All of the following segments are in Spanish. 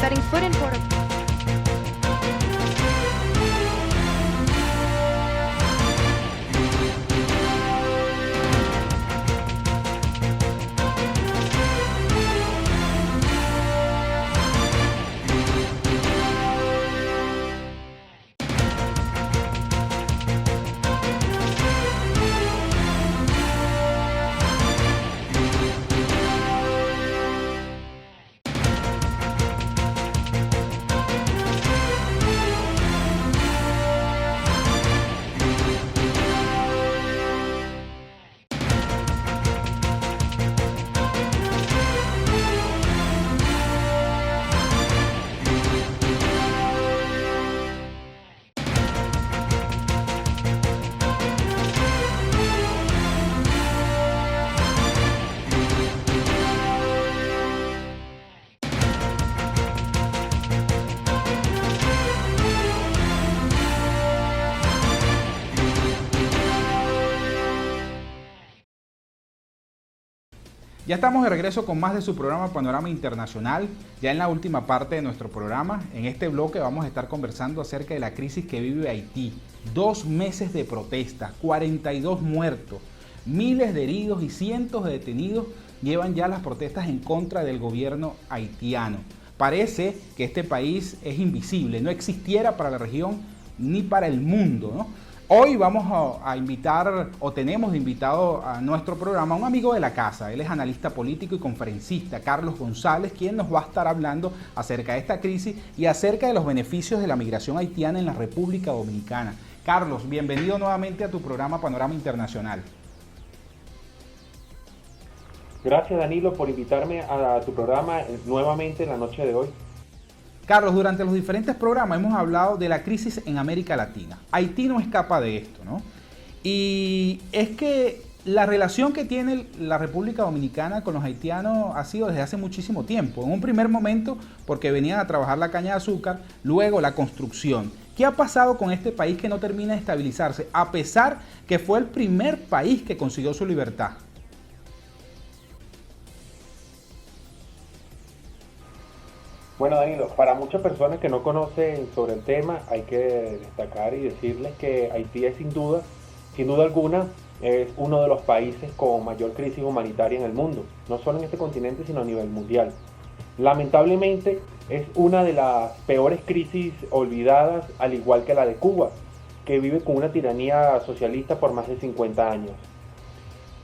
setting foot in Puerto Ya estamos de regreso con más de su programa Panorama Internacional, ya en la última parte de nuestro programa. En este bloque vamos a estar conversando acerca de la crisis que vive Haití. 2 meses de protesta, 42 muertos, miles de heridos y cientos de detenidos llevan ya las protestas en contra del gobierno haitiano. Parece que este país es invisible, no existiera para la región ni para el mundo, ¿no? Hoy vamos a invitar, o tenemos de invitado a nuestro programa, a un amigo de la casa. Él es analista político y conferencista, Carlos González, quien nos va a estar hablando acerca de esta crisis y acerca de los beneficios de la migración haitiana en la República Dominicana. Carlos, bienvenido nuevamente a tu programa Panorama Internacional. Gracias, Danilo, por invitarme a tu programa nuevamente en la noche de hoy. Carlos, durante los diferentes programas hemos hablado de la crisis en América Latina. Haití no escapa de esto, ¿no? Y es que la relación que tiene la República Dominicana con los haitianos ha sido desde hace muchísimo tiempo. En un primer momento porque venían a trabajar la caña de azúcar, luego la construcción. ¿Qué ha pasado con este país que no termina de estabilizarse, a pesar que fue el primer país que consiguió su libertad? Bueno, Danilo, para muchas personas que no conocen sobre el tema, hay que destacar y decirles que Haití es sin duda alguna, es uno de los países con mayor crisis humanitaria en el mundo, no solo en este continente, sino a nivel mundial. Lamentablemente, es una de las peores crisis olvidadas, al igual que la de Cuba, que vive con una tiranía socialista por más de 50 años.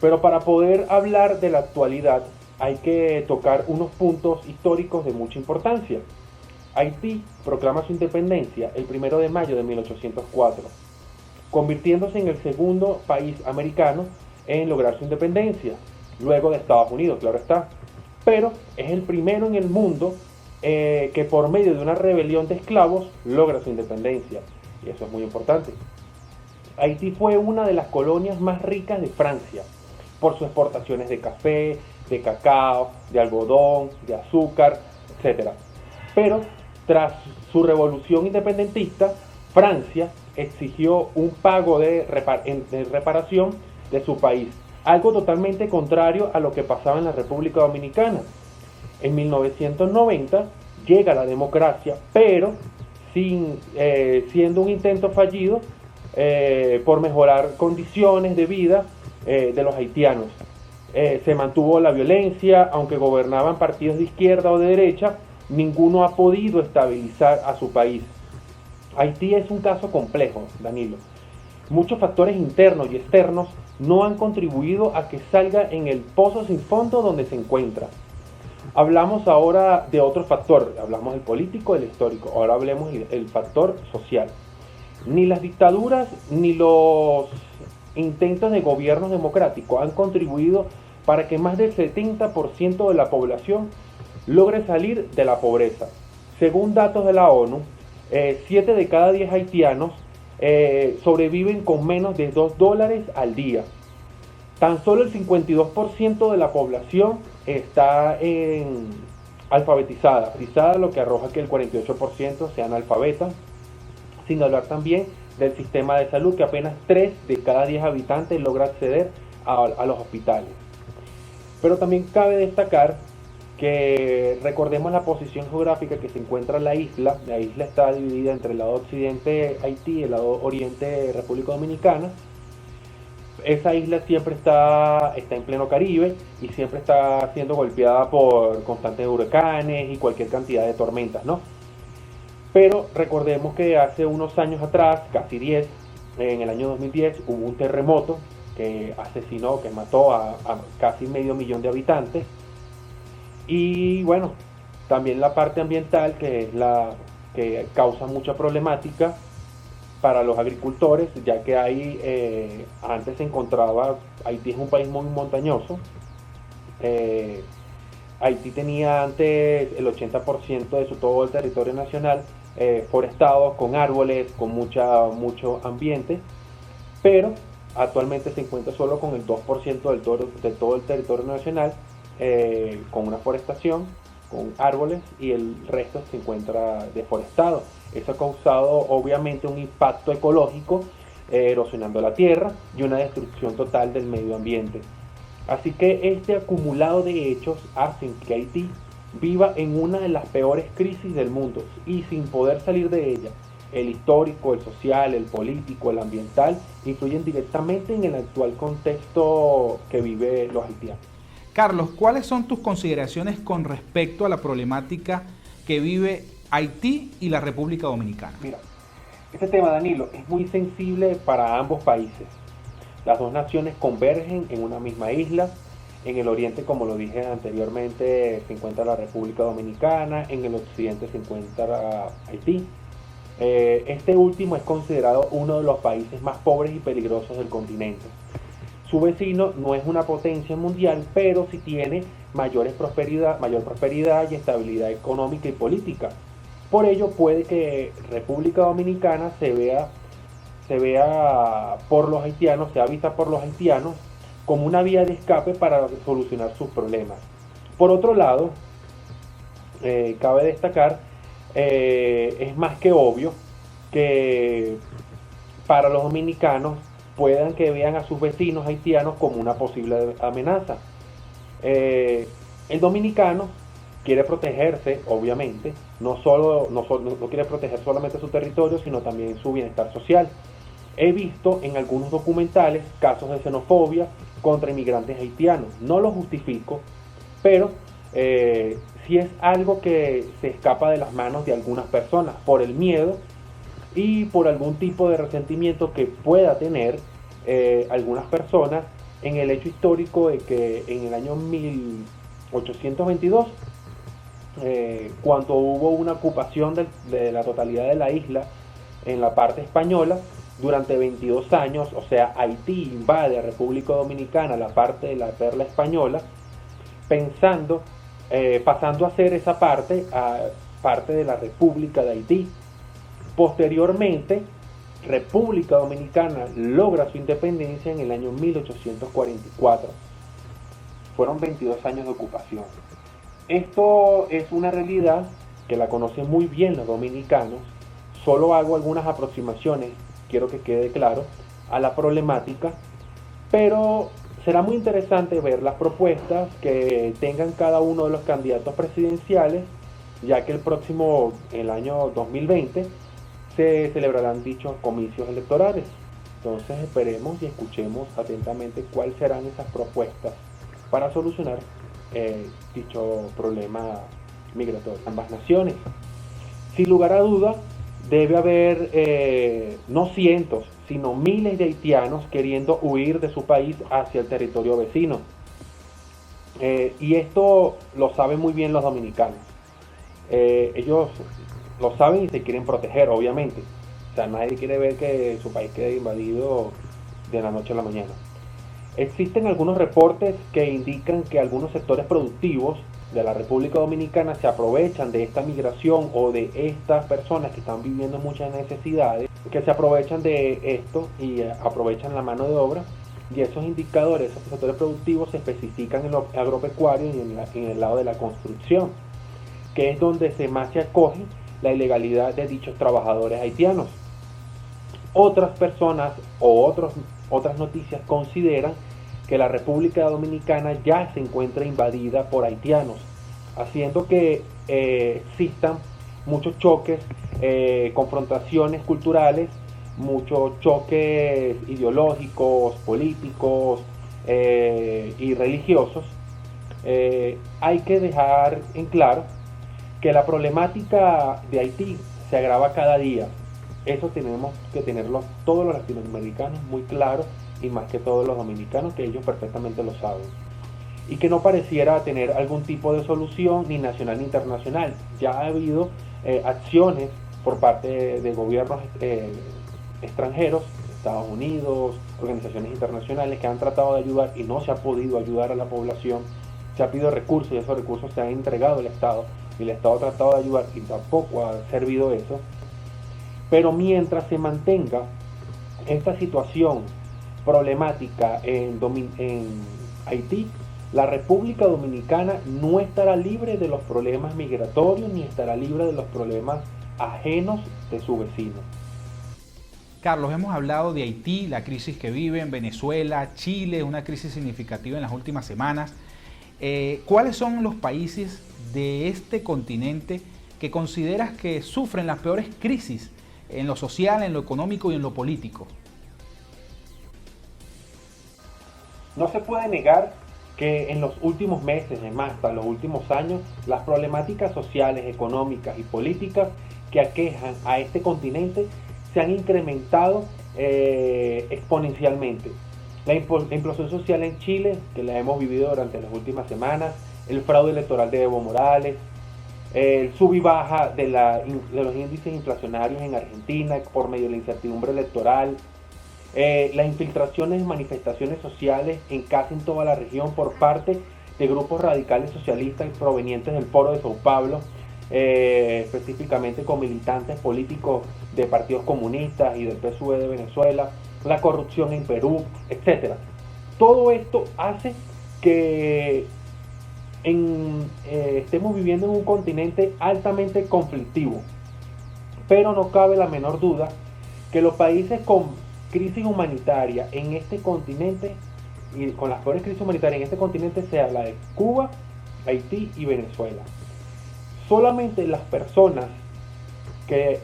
Pero para poder hablar de la actualidad, hay que tocar unos puntos históricos de mucha importancia. Haití proclama su independencia el 1 de mayo de 1804, convirtiéndose en el segundo país americano en lograr su independencia, luego de Estados Unidos, claro está. Pero es el primero en el mundo que por medio de una rebelión de esclavos logra su independencia, y eso es muy importante. Haití fue una de las colonias más ricas de Francia, por sus exportaciones de café, de cacao, de algodón, de azúcar, etc. Pero tras su revolución independentista, Francia exigió un pago de reparación de su país, algo totalmente contrario a lo que pasaba en la República Dominicana. En 1990 llega la democracia, pero siendo un intento fallido por mejorar condiciones de vida de los haitianos. Se mantuvo la violencia, aunque gobernaban partidos de izquierda o de derecha, ninguno ha podido estabilizar a su país. Haití es un caso complejo, Danilo. Muchos factores internos y externos no han contribuido a que salga en el pozo sin fondo donde se encuentra. Hablamos ahora de otro factor, hablamos del político, del histórico, ahora hablemos del factor social. Ni las dictaduras ni los intentos de gobiernos democráticos han contribuido para que más del 70% de la población logre salir de la pobreza. Según datos de la ONU, 7 de cada 10 haitianos sobreviven con menos de $2 al día. Tan solo el 52% de la población está alfabetizada, lo que arroja que el 48% sean analfabetas, sin hablar también del sistema de salud, que apenas 3 de cada 10 habitantes logra acceder a los hospitales. Pero también cabe destacar que recordemos la posición geográfica que se encuentra la isla. La isla está dividida entre el lado occidente Haití y el lado oriente República Dominicana. Esa isla siempre está en pleno Caribe y siempre está siendo golpeada por constantes huracanes y cualquier cantidad de tormentas, ¿no? Pero recordemos que hace unos años atrás, casi 10, en el año 2010, hubo un terremoto que asesinó, que mató a casi medio millón de habitantes. Y bueno, también la parte ambiental, que es la que causa mucha problemática para los agricultores, ya que antes se encontraba, Haití es un país muy montañoso. Haití tenía antes el 80% de todo el territorio nacional forestado, con árboles, con mucho ambiente, pero actualmente se encuentra solo con el 2% de todo el territorio nacional, con una forestación, con árboles, y el resto se encuentra deforestado. Eso ha causado obviamente un impacto ecológico, erosionando la tierra y una destrucción total del medio ambiente. Así que este acumulado de hechos hacen que Haití viva en una de las peores crisis del mundo y sin poder salir de ella. El histórico, el social, el político, el ambiental influyen directamente en el actual contexto que vive los haitianos. Carlos, ¿cuáles son tus consideraciones con respecto a la problemática que vive Haití y la República Dominicana? Mira, este tema, Danilo, es muy sensible para ambos países. Las dos naciones convergen en una misma isla. En el oriente, como lo dije anteriormente, se encuentra la República Dominicana, en el occidente se encuentra Haití. Este último es considerado uno de los países más pobres y peligrosos del continente. Su vecino no es una potencia mundial, pero sí tiene mayor prosperidad y estabilidad económica y política. Por ello puede que República Dominicana sea vista por los haitianos como una vía de escape para solucionar sus problemas. Por otro lado, cabe destacar, es más que obvio que para los dominicanos puedan que vean a sus vecinos haitianos como una posible amenaza. El dominicano quiere protegerse, obviamente, no quiere proteger solamente su territorio, sino también su bienestar social. He visto en algunos documentales casos de xenofobia contra inmigrantes haitianos. No lo justifico, pero sí es algo que se escapa de las manos de algunas personas por el miedo y por algún tipo de resentimiento que pueda tener algunas personas en el hecho histórico de que en el año 1822, cuando hubo una ocupación de la totalidad de la isla en la parte española, durante 22 años, o sea, Haití invade a República Dominicana, la parte de la perla española, pasando a ser esa parte de la República de Haití. Posteriormente, República Dominicana logra su independencia en el año 1844. Fueron 22 años de ocupación. Esto es una realidad que la conocen muy bien los dominicanos. Solo hago algunas aproximaciones, quiero que quede claro, a la problemática, pero será muy interesante ver las propuestas que tengan cada uno de los candidatos presidenciales, ya que el año 2020, se celebrarán dichos comicios electorales. Entonces esperemos y escuchemos atentamente cuáles serán esas propuestas para solucionar dicho problema migratorio. Ambas naciones, sin lugar a duda, debe haber no cientos, sino miles de haitianos queriendo huir de su país hacia el territorio vecino. Y esto lo saben muy bien los dominicanos. Ellos lo saben y se quieren proteger, obviamente. O sea, nadie quiere ver que su país quede invadido de la noche a la mañana. Existen algunos reportes que indican que algunos sectores productivos de la República Dominicana se aprovechan de esta migración o de estas personas que están viviendo muchas necesidades, que se aprovechan de esto y aprovechan la mano de obra, y esos indicadores, esos sectores productivos se especifican en lo agropecuario y en el lado de la construcción, que es donde más se acoge la ilegalidad de dichos trabajadores haitianos. Otras personas o otras noticias consideran que la República Dominicana ya se encuentra invadida por haitianos. haciendo que existan muchos choques, confrontaciones culturales, muchos choques ideológicos, políticos y religiosos. Hay que dejar en claro que la problemática de Haití se agrava cada día. Eso tenemos que tenerlo todos los latinoamericanos muy claro, y más que todos los dominicanos, que ellos perfectamente lo saben. Y que no pareciera tener algún tipo de solución ni nacional ni internacional. Ya ha habido acciones por parte de gobiernos extranjeros, Estados Unidos, organizaciones internacionales, que han tratado de ayudar y no se ha podido ayudar a la población. Se ha pedido recursos y esos recursos se han entregado al Estado, y el Estado ha tratado de ayudar y tampoco ha servido eso. Pero mientras se mantenga esta situación problemática en Haití, la República Dominicana no estará libre de los problemas migratorios ni estará libre de los problemas ajenos de su vecino. Carlos, hemos hablado de Haití, la crisis que vive en Venezuela, Chile, una crisis significativa en las últimas semanas. ¿Cuáles son los países de este continente que consideras que sufren las peores crisis en lo social, en lo económico y en lo político? No se puede negar que en los últimos meses, además hasta los últimos años, las problemáticas sociales, económicas y políticas que aquejan a este continente se han incrementado exponencialmente. La implosión social en Chile, que la hemos vivido durante las últimas semanas, el fraude electoral de Evo Morales, el sub y baja de los índices inflacionarios en Argentina por medio de la incertidumbre electoral, las infiltraciones en manifestaciones sociales en casi en toda la región por parte de grupos radicales socialistas provenientes del Foro de Sao Paulo, específicamente con militantes políticos de partidos comunistas y del PSUV de Venezuela, la corrupción en Perú, etc. Todo esto hace que estemos viviendo en un continente altamente conflictivo, pero no cabe la menor duda que los países con crisis humanitaria en este continente, y con las peores crisis humanitarias en este continente, se habla de Cuba, Haití y Venezuela. Solamente las personas que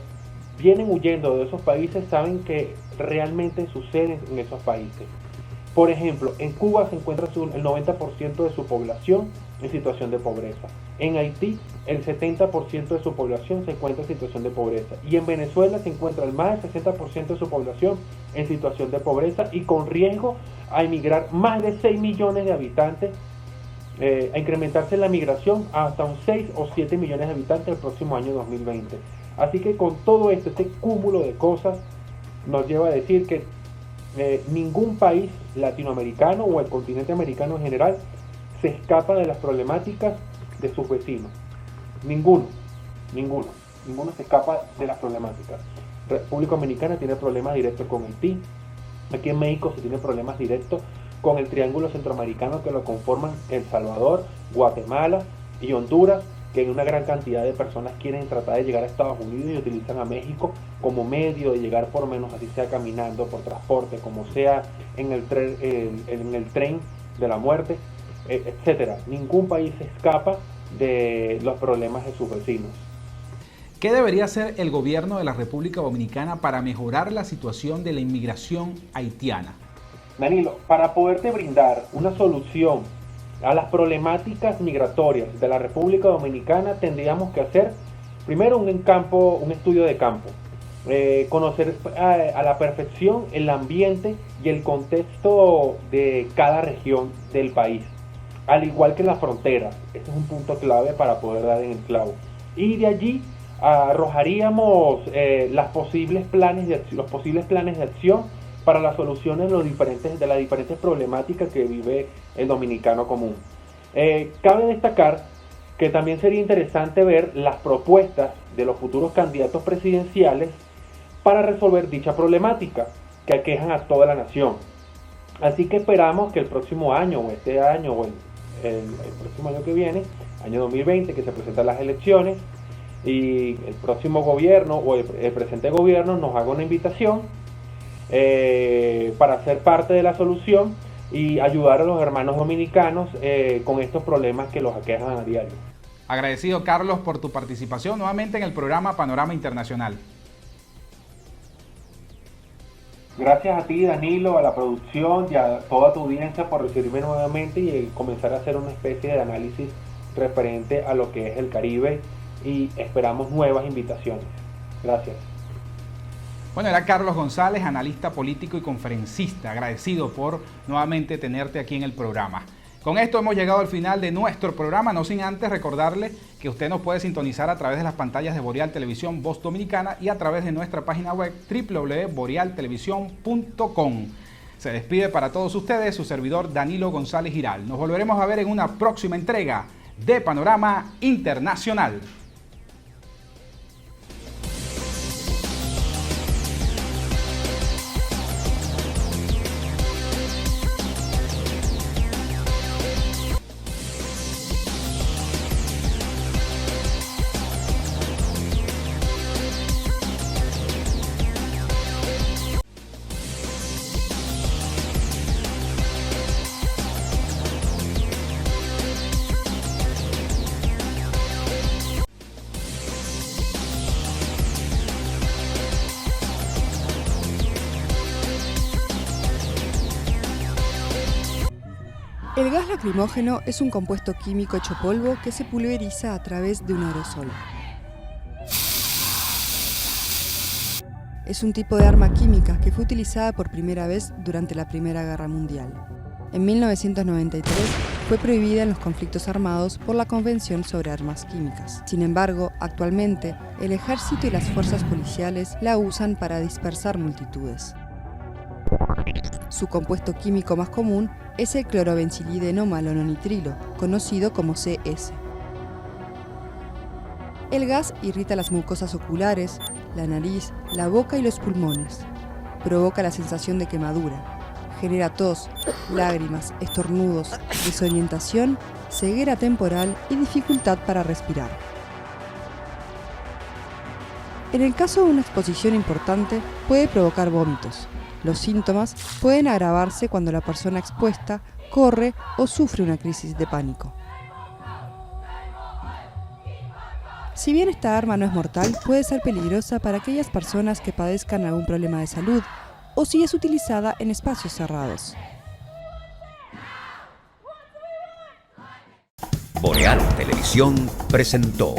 vienen huyendo de esos países saben que realmente sucede en esos países. Por ejemplo, en Cuba se encuentra el 90% de su población en situación de pobreza. En Haití, el 70% de su población se encuentra en situación de pobreza. Y en Venezuela se encuentra el más del 60% de su población en situación de pobreza y con riesgo a emigrar más de 6 millones de habitantes, a incrementarse la migración hasta un 6 o 7 millones de habitantes el próximo año 2020. Así que con todo esto, este cúmulo de cosas nos lleva a decir que ningún país latinoamericano o el continente americano en general se escapa de las problemáticas de sus vecinos. Ninguno se escapa de las problemáticas. República Dominicana tiene problemas directos con Haití. Aquí en México se tiene problemas directos con el triángulo centroamericano que lo conforman El Salvador, Guatemala y Honduras, que en una gran cantidad de personas quieren tratar de llegar a Estados Unidos y utilizan a México como medio de llegar, por lo menos así sea caminando, por transporte, como sea en el tren de la muerte, etcétera. Ningún país se escapa de los problemas de sus vecinos. ¿Qué debería hacer el gobierno de la República Dominicana para mejorar la situación de la inmigración haitiana? Danilo, para poderte brindar una solución a las problemáticas migratorias de la República Dominicana, tendríamos que hacer primero un estudio de campo, conocer a la perfección el ambiente y el contexto de cada región del país, al igual que las fronteras. Este es un punto clave para poder dar en el clavo. Y de allí arrojaríamos los posibles planes de acción para las soluciones de las diferentes problemáticas que vive el dominicano común. Cabe destacar que también sería interesante ver las propuestas de los futuros candidatos presidenciales para resolver dicha problemática que aquejan a toda la nación. Así que esperamos que el próximo año, o este año, o el próximo año que viene, año 2020, que se presentan las elecciones, y el próximo gobierno o el presente gobierno nos haga una invitación para ser parte de la solución y ayudar a los hermanos dominicanos con estos problemas que los aquejan a diario. Agradecido, Carlos, por tu participación nuevamente en el programa Panorama Internacional. Gracias a ti, Danilo, a la producción y a toda tu audiencia por recibirme nuevamente y comenzar a hacer una especie de análisis referente a lo que es el Caribe, y esperamos nuevas invitaciones. Gracias. Bueno, era Carlos González, analista político y conferencista. Agradecido por nuevamente tenerte aquí en el programa. Con esto hemos llegado al final de nuestro programa, no sin antes recordarle que usted nos puede sintonizar a través de las pantallas de Boreal Televisión Voz Dominicana y a través de nuestra página web www.borealtelevisión.com. Se despide para todos ustedes su servidor Danilo González Giral. Nos volveremos a ver en una próxima entrega de Panorama Internacional. El gas lacrimógeno es un compuesto químico hecho polvo que se pulveriza a través de un aerosol. Es un tipo de arma química que fue utilizada por primera vez durante la Primera Guerra Mundial. En 1993 fue prohibida en los conflictos armados por la Convención sobre Armas Químicas. Sin embargo, actualmente, el ejército y las fuerzas policiales la usan para dispersar multitudes. Su compuesto químico más común es el clorobencilideno malononitrilo, conocido como CS. El gas irrita las mucosas oculares, la nariz, la boca y los pulmones. Provoca la sensación de quemadura. Genera tos, lágrimas, estornudos, desorientación, ceguera temporal y dificultad para respirar. En el caso de una exposición importante, puede provocar vómitos. Los síntomas pueden agravarse cuando la persona expuesta corre o sufre una crisis de pánico. Si bien esta arma no es mortal, puede ser peligrosa para aquellas personas que padezcan algún problema de salud o si es utilizada en espacios cerrados. Boreal Televisión presentó